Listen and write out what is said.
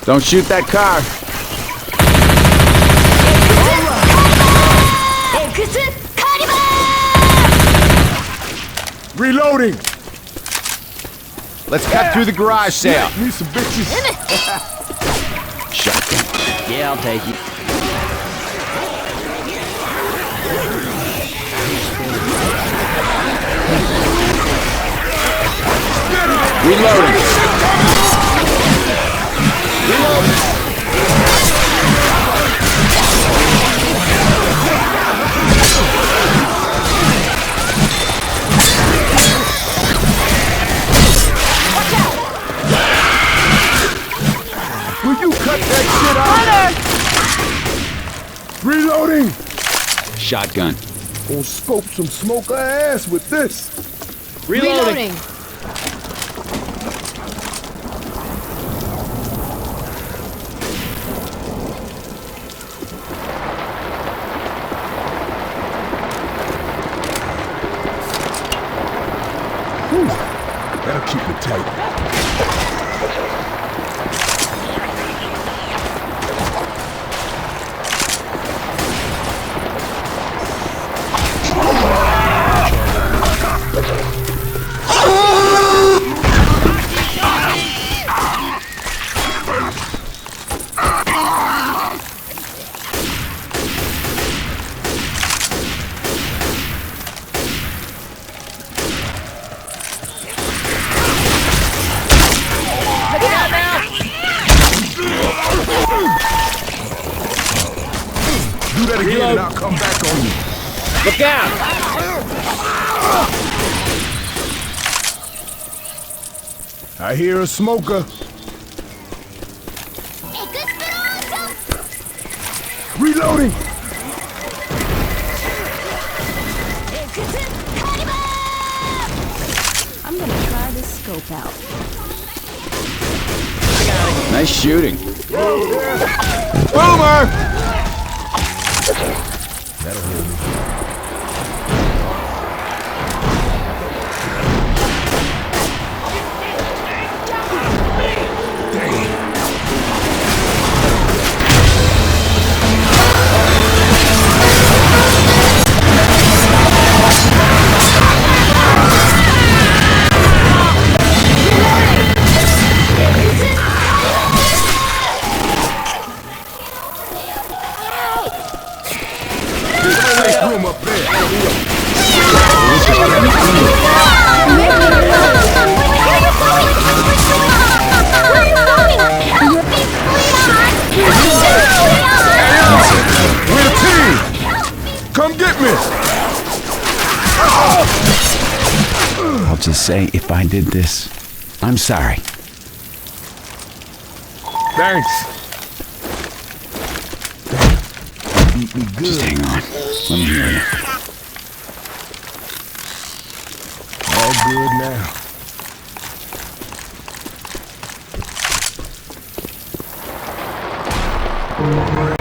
Don't shoot that car. Reloading. Let's cut through the garage sale. Need some bitches. Shotgun. Yeah, I'll take it. Reloading. Reloading. Will you cut that shit out? Reloading. Shotgun. Gonna scope some smoker ass with this. Reloading. That'll keep it tight. Do that again and I'll come back on you. Look out! I hear a smoker. Reloading. I'm gonna try this scope out. Nice shooting. Boomer! That'll hold me. Room up there. We're a team. Come get me. I'll just say, if I did this, I'm sorry. Thanks. Beat me good. Just hang on. Let me hear you. All good now.